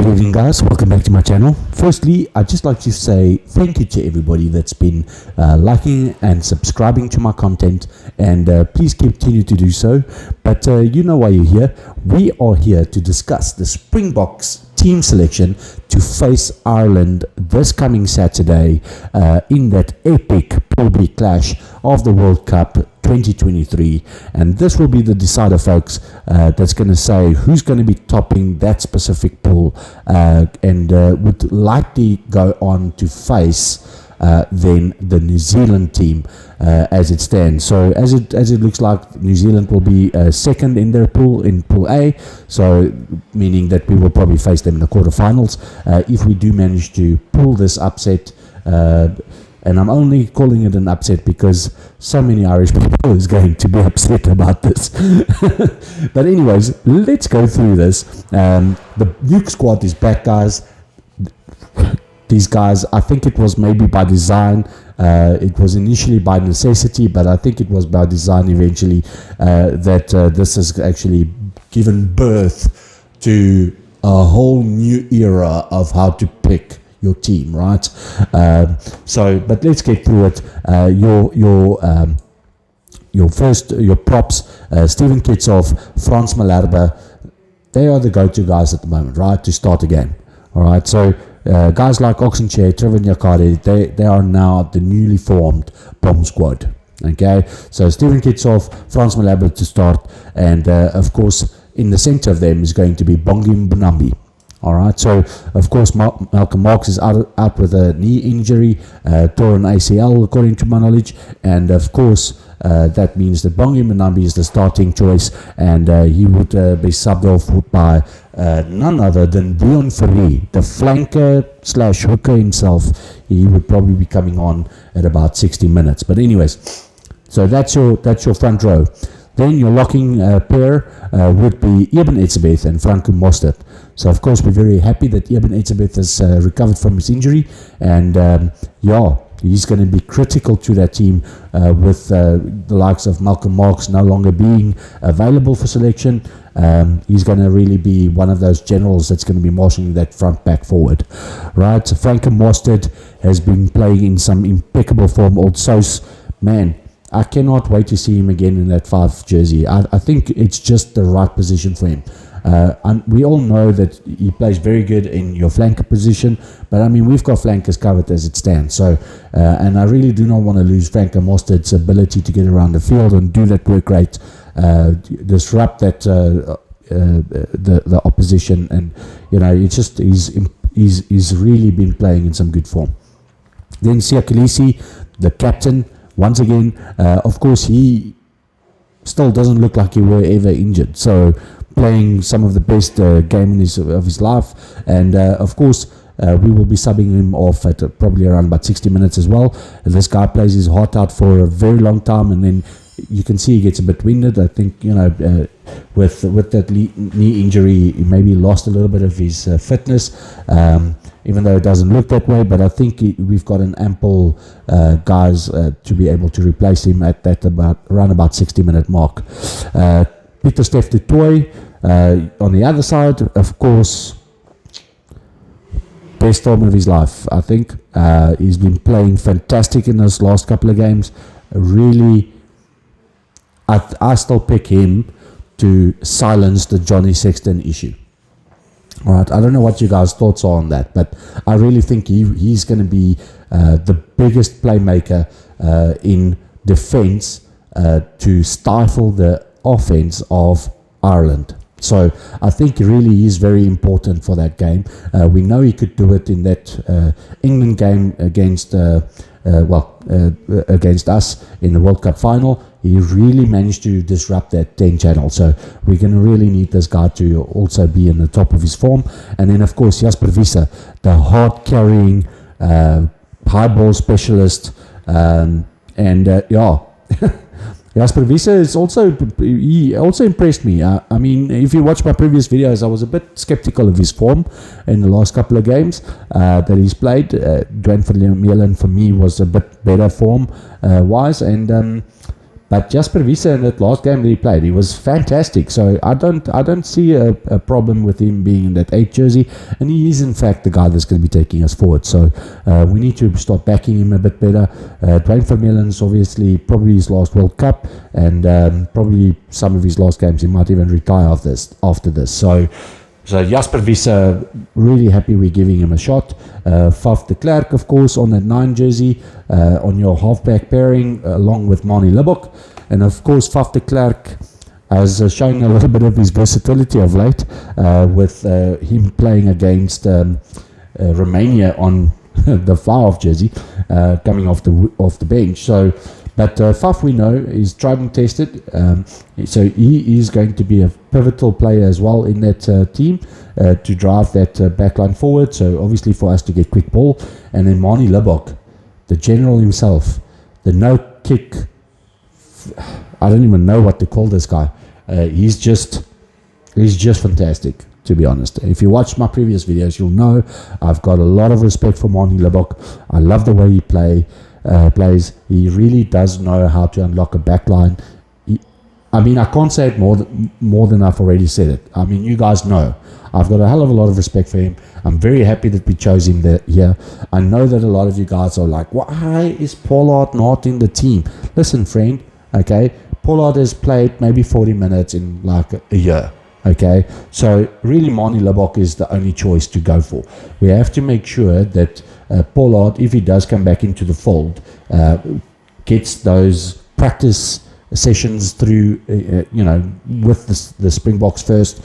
Good evening, guys. Welcome back to my channel. Firstly, I'd just like to say thank you to everybody that's been liking and subscribing to my content, and please continue to do so. But you know why you're here. We are here to discuss the Springboks team selection to face Ireland this coming Saturday in that epic Pool B clash of the World Cup 2023, and this will be the decider, folks, that's going to say who's going to be topping that specific pool and would likely go on to face then the New Zealand team as it stands. So as it looks like, New Zealand will be second in their pool, in Pool A, so meaning that we will probably face them in the quarterfinals if we do manage to pull this upset. And I'm only calling it an upset because so many Irish people is going to be upset about this. But anyways, let's go through this. The Nuke squad is back, guys. These guys, I think it was maybe by design. It was initially by necessity, but I think it was by design eventually that this has actually given birth to a whole new era of how to pick your team, right? But let's get through it. Your props, Steven Kitshoff, Frans Malherbe, they are the go-to guys at the moment, right, to start a game. All right, so guys like Oxenchair, Trevor Nyakade, they are now the newly formed bomb squad. Okay, so Steven Kitshoff, Frans Malherbe to start, and of course in the center of them is going to be Bongi Mbonambi. All right, so of course Malcolm Marx is out with a knee injury, torn ACL according to my knowledge, and of course that means that Bongi Mbonambi is the starting choice, and he would be subbed off by none other than Dion Ferry, the flanker / hooker himself. He would probably be coming on at about 60 minutes. But anyways, so that's your front row. Then your locking pair would be Eben Etzebeth and Franco Mostert. So of course we're very happy that Eben Etzebeth has recovered from his injury, and he's going to be critical to that team with the likes of Malcolm Marx no longer being available for selection. He's going to really be one of those generals that's going to be marshalling that front back forward, right? So Franco Mostert has been playing in some impeccable form. Old Sauce, man, I cannot wait to see him again in that 5 jersey. I think it's just the right position for him. And we all know that he plays very good in your flanker position, but I mean, we've got flankers covered as it stands. So, and I really do not want to lose Franco Mostert's ability to get around the field and do that work rate, disrupt that the opposition, and it's just he's really been playing in some good form. Then Siya Kolisi, the captain. Once again, of course, he still doesn't look like he were ever injured. So playing some of the best game of his life. And of course, we will be subbing him off at probably around about 60 minutes as well. And this guy plays his heart out for a very long time, and then you can see he gets a bit winded. I think, with that knee injury, he maybe lost a little bit of his fitness, even though it doesn't look that way. But I think we've got an ample guys to be able to replace him at that around about 60-minute mark. Pieter-Steph du Toit on the other side, of course, best form of his life, I think. He's been playing fantastic in those last couple of games. Really, I still pick him to silence the Johnny Sexton issue. All right, I don't know what you guys' thoughts are on that, but I really think he's going to be the biggest playmaker in defense to stifle the offense of Ireland. So I think really is very important for that game. We know he could do it in that England game against against us in the World Cup final. He really managed to disrupt that 10 channel. So we're going to really need this guy to also be in the top of his form. And then of course Jasper Wiese, the hard carrying high ball specialist, Jasper Wiese is he also impressed me. I mean, if you watch my previous videos, I was a bit skeptical of his form in the last couple of games that he's played. Dwayne Vermeulen for me was a bit better form wise, But Jasper Wiese in that last game that he played, he was fantastic. So I don't see a problem with him being in that 8 jersey, and he is in fact the guy that's going to be taking us forward. So we need to start backing him a bit better. Dwayne Vermeulen's obviously probably his last World Cup, and probably some of his last games he might even retire after this. So Jasper Wiese, really happy we're giving him a shot. Faf de Klerk, of course, on that 9 jersey, on your halfback pairing, along with Manie Libbok. And of course, Faf de Klerk has shown a little bit of his versatility of late, with him playing against Romania on the far-off jersey, coming off the bench. So, but Faf, we know, is tried and tested, so he is going to be a pivotal player as well in that team, to drive that backline forward. So obviously for us to get quick ball. And then Manie Libbok, the general himself, the no-kick, I don't even know what to call this guy. He's just fantastic, to be honest. If you watch my previous videos, you'll know I've got a lot of respect for Manie Libbok. I love the way he plays. He really does know how to unlock a backline. I can't say it more than I've already said it. You guys know I've got a hell of a lot of respect for him. I'm very happy that we chose him here. I know that a lot of you guys are like, why is Pollard not in the team? Listen, friend, okay, Pollard has played maybe 40 minutes in like a year. Okay, so really Manie Libbok is the only choice to go for. We have to make sure that Pollard, if he does come back into the fold, gets those practice sessions through, with the Springboks first,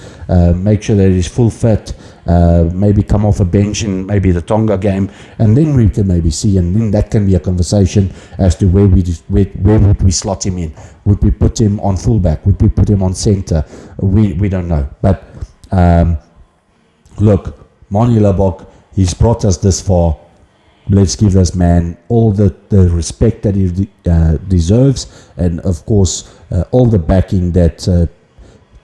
make sure that he's full fit, maybe come off a bench in maybe the Tonga game, and then we can maybe see, and then that can be a conversation as to where would we slot him in. Would we put him on fullback? Would we put him on centre? We don't know. But look, Manie Libbok, he's brought us this far. Let's give this man all the respect that he deserves, and of course all the backing that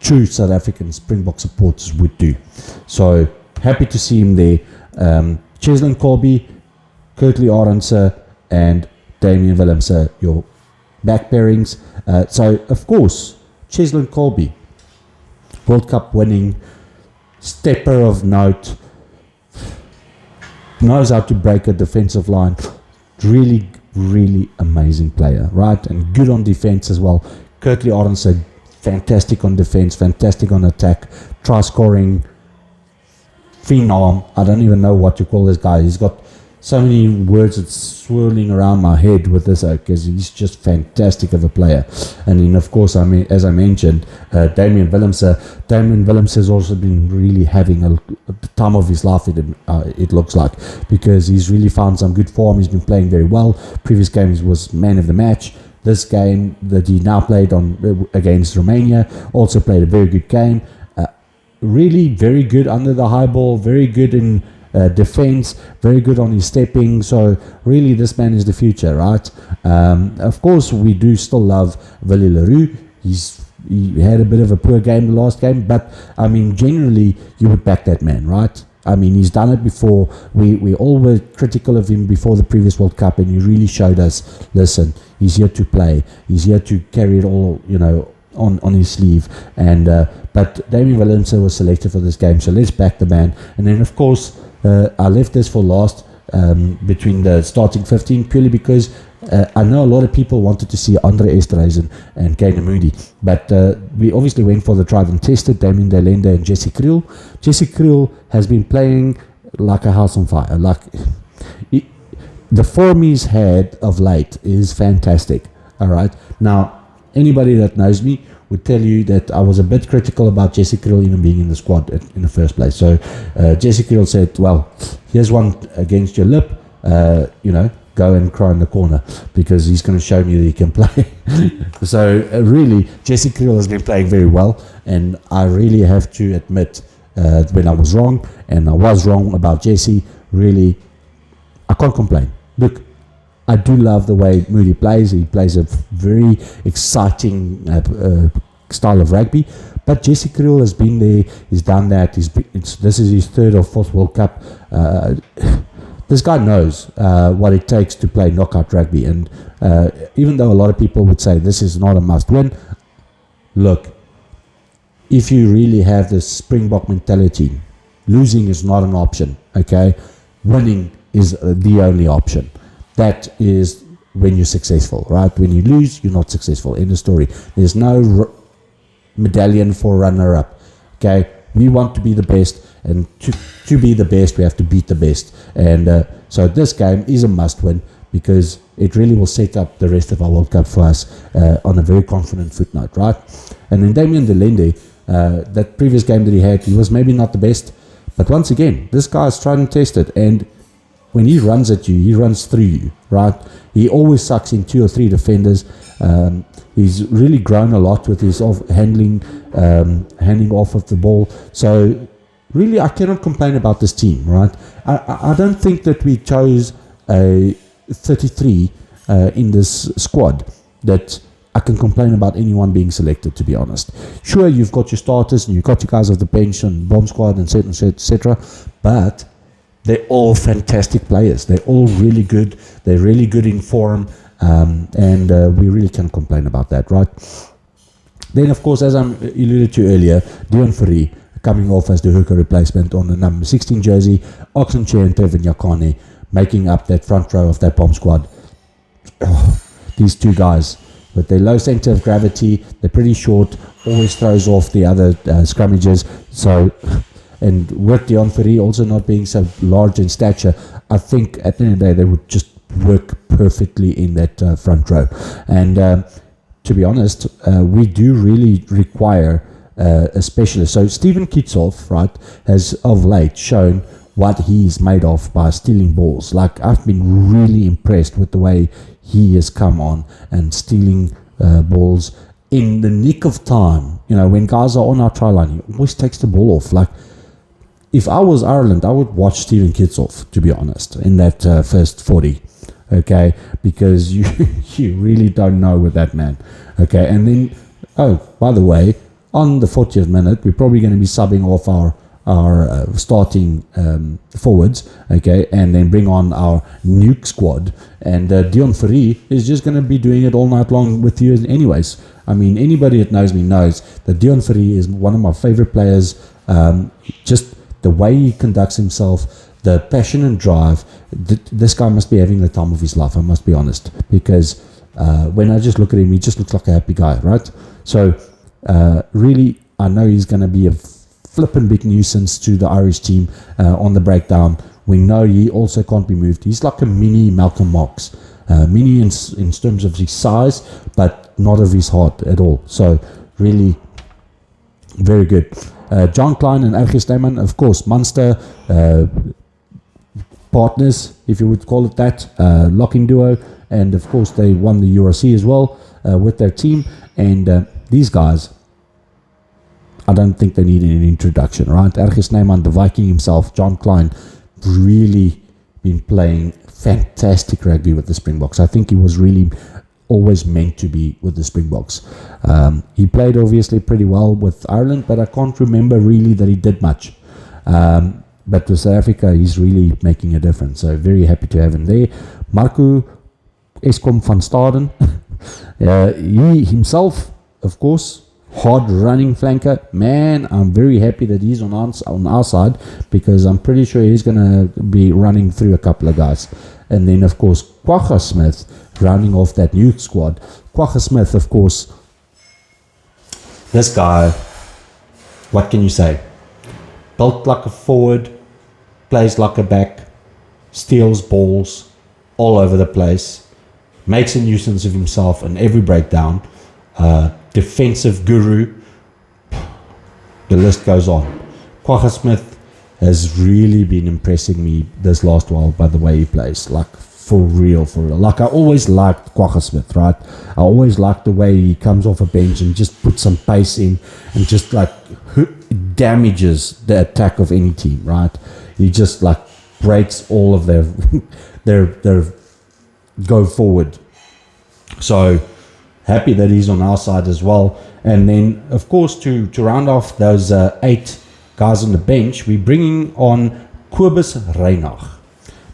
true South African Springbok supporters would do. So happy to see him there. Cheslin Colby, Kurtley Arendse, and Damian Willemse, your back pairings. So of course Cheslin Colby, World Cup winning, stepper of note, knows how to break a defensive line. Really, really amazing player, right? And good on defense as well. Kurtley Arendse, fantastic on defense, fantastic on attack, try scoring phenom. I don't even know what to call this guy. He's got so many words that's swirling around my head with this, because he's just fantastic of a player. And then of course, as I mentioned, Damian Willemse has also been really having the time of his life, it looks like, because he's really found some good form. He's been playing very well. Previous games was man of the match. This game that he now played on against Romania, also played a very good game. Really very good under the high ball, very good in defense, very good on his stepping. So really this man is the future, right? Of course we do still love Willie Leroux. He had a bit of a poor game the last game, but generally you would back that man, right? He's done it before. We all were critical of him before the previous World Cup, and he really showed us, listen, he's here to play, he's here to carry it all, on his sleeve. And but Damian Willemse was selected for this game, so let's back the man. And then of course I left this for last, between the starting 15, purely because I know a lot of people wanted to see Andre Esterhuizen and Kane Moody, but we obviously went for the tried and tested, Damien Delende and Jesse Kriel. Jesse Kriel has been playing like a house on fire. The form he's had of late is fantastic. All right, now anybody that knows me would tell you that I was a bit critical about Jesse Kriel even being in the squad in the first place. So Jesse Kriel said, well, here's one against your lip, go and cry in the corner, because he's going to show me that he can play. So really, Jesse Kriel has been playing very well, and I really have to admit when I was wrong, and I was wrong about Jesse. Really, I can't complain. Look, I do love the way Moody plays. He plays a very exciting style of rugby. But Jesse Kriel has been there. He's done that. This is his third or fourth World Cup. this guy knows what it takes to play knockout rugby. And even though a lot of people would say this is not a must-win, look, if you really have this Springbok mentality, losing is not an option, okay? Winning is the only option. That is when you're successful, right? When you lose, you're not successful. End of story. There's no medallion for runner-up, okay? We want to be the best, and to be the best, we have to beat the best. And so this game is a must-win, because it really will set up the rest of our World Cup for us on a very confident footnote, right? And then Damian Delende, that previous game that he had, he was maybe not the best, but once again, this guy is tried and tested, and when he runs at you, he runs through you, right? He always sucks in 2 or 3 defenders. He's really grown a lot with his handing off of the ball. So really, I cannot complain about this team, right? I don't think that we chose a 33 in this squad that I can complain about anyone being selected, to be honest. Sure, you've got your starters and you've got your guys of the bench and bomb squad and etc., but they're all fantastic players. They're all really good. They're really good in form, and we really can't complain about that, right? Then, of course, as I alluded to earlier, Deon Fourie coming off as the hooker replacement on the number 16 jersey, Oxenchair and Trevor Nyakane making up that front row of that bomb squad. Oh, these two guys, with their low center of gravity, they're pretty short, always throws off the other scrummages. So, and with Deon Fourie also not being so large in stature, I think at the end of the day they would just work perfectly in that front row. And to be honest, we do really require a specialist. So Steven Kitshoff, right, has of late shown what he's made of by stealing balls. Like, I've been really impressed with the way he has come on and stealing balls in the nick of time. You know, when guys are on our try line, he always takes the ball off. Like, if I was Ireland, I would watch Steven Kitshoff, to be honest, in that first 40, okay? Because you really don't know with that man, okay? And then, oh, by the way, on the 40th minute, we're probably going to be subbing off our starting forwards, okay, and then bring on our Nuke squad, and Deon Fourie is just going to be doing it all night long with you anyways. I mean, anybody that knows me knows that Deon Fourie is one of my favorite players. Just the way he conducts himself, the passion and drive, this guy must be having the time of his life, I must be honest, because when I just look at him, he just looks like a happy guy, right? So really, I know he's going to be a flippin' big nuisance to the Irish team on the breakdown. We know he also can't be moved. He's like a mini Malcolm Marx, mini in terms of his size, but not of his heart at all. So really, very good. John Klein and RG Snyman, of course, Munster partners, if you would call it that, locking duo, and of course they won the URC as well with their team. And these guys, I don't think they need an introduction, right? RG Snyman, the Viking himself, John Klein, really been playing fantastic rugby with the Springboks. I think he was really always meant to be with the Springboks. He played obviously pretty well with Ireland, but I can't remember really that he did much. But with South Africa, he's really making a difference. So very happy to have him there. Marco Eskom van Staden, he himself, of course, hard running flanker. Man, I'm very happy that he's on our side, because I'm pretty sure he's going to be running through a couple of guys. And then, of course, Kwagga Smith, rounding off that new squad. Kwagga Smith, of course, this guy, what can you say? Built like a forward, plays like a back, steals balls all over the place, makes a nuisance of himself in every breakdown, defensive guru, the list goes on. Kwagga Smith has really been impressing me this last while by the way he plays, like for real. Like, I always liked Kwagga Smith, right? I always liked the way he comes off a bench and just puts some pace in and just like damages the attack of any team, right? He just like breaks all of their go forward. So happy that he's on our side as well. And then, of course, to round off those 8 guys on the bench, we're bringing on Kobus Reinach.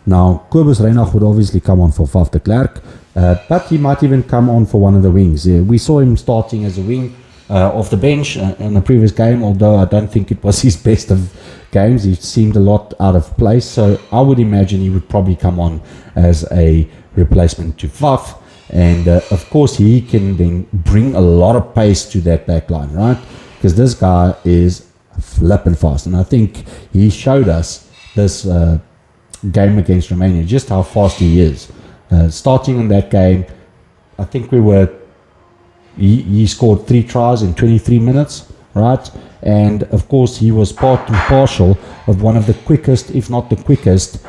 Now, Kobus Reinach would obviously come on for Faf de Klerk, but he might even come on for one of the wings. We saw him starting as a wing off the bench in the previous game, although I don't think it was his best of games. He seemed a lot out of place, so I would imagine he would probably come on as a replacement to Faf, and of course he can then bring a lot of pace to that back line, right? Because this guy is flipping fast, and I think he showed us this game against Romania just how fast he is. Starting in that game, I think he scored 3 tries in 23 minutes, right? And of course he was part and partial of one of the quickest, if not the quickest,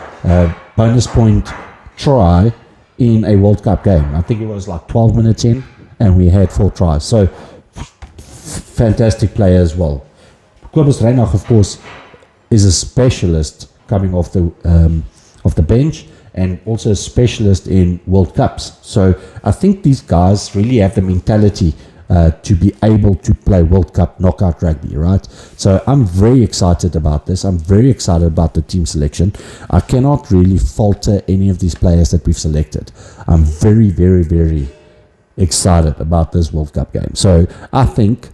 bonus point try in a World Cup game. I think it was like 12 minutes in and we had 4 tries. So fantastic player as well. Kobus Reinach, of course, is a specialist coming off the bench, and also a specialist in World Cups. So I think these guys really have the mentality to be able to play World Cup knockout rugby, right? So I'm very excited about this. I'm very excited about the team selection. I cannot really falter any of these players that we've selected. I'm very, very, very excited about this World Cup game. So I think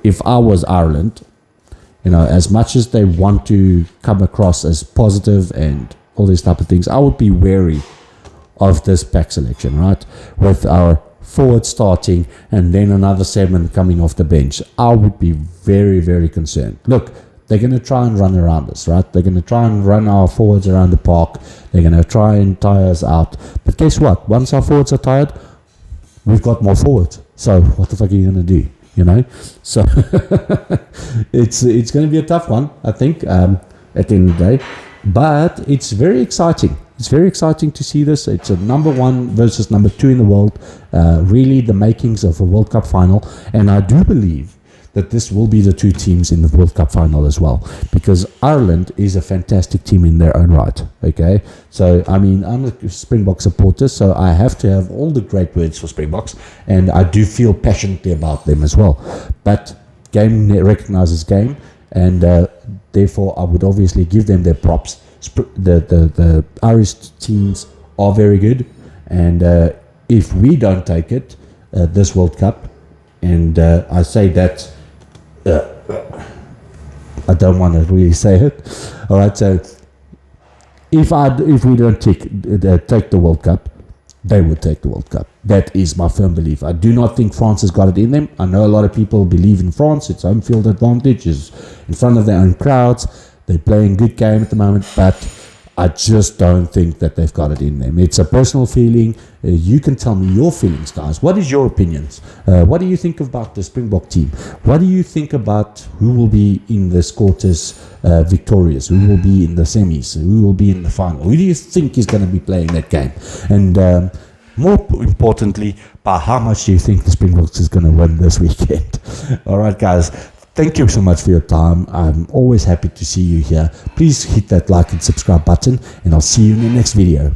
if I was Ireland, as much as they want to come across as positive and all these type of things, I would be wary of this pack selection, right? With our forward starting and then another 7 coming off the bench, I would be very, very concerned. Look, they're going to try and run around us, right? They're going to try and run our forwards around the park. They're going to try and tire us out. But guess what? Once our forwards are tired, we've got more forwards. So what the fuck are you going to do? So it's going to be a tough one, I think, at the end of the day. But it's very exciting. It's very exciting to see this. It's a number 1 versus number 2 in the world. Really the makings of a World Cup final. And I do believe that this will be the 2 teams in the World Cup final as well. Because Ireland is a fantastic team in their own right. Okay? So, I'm a Springbok supporter, so I have to have all the great words for Springboks. And I do feel passionately about them as well. But game recognizes game. And therefore, I would obviously give them their props. The Irish teams are very good, and if we don't take it, this World Cup, and I say that I don't want to really say it. All right, so if we don't take the World Cup, they would take the World Cup. That is my firm belief. I do not think France has got it in them. I know a lot of people believe in France. It's home field advantage, is in front of their own crowds. They're playing good game at the moment, but I just don't think that they've got it in them. It's a personal feeling. You can tell me your feelings, guys. What is your opinions? What do you think about the Springbok team? What do you think about who will be in this quarters victorious? Who will be in the semis? Who will be in the final? Who do you think is going to be playing that game? And more importantly, by how much do you think the Springboks is going to win this weekend? All right, guys. Thank you so much for your time. I'm always happy to see you here. Please hit that like and subscribe button, and I'll see you in the next video.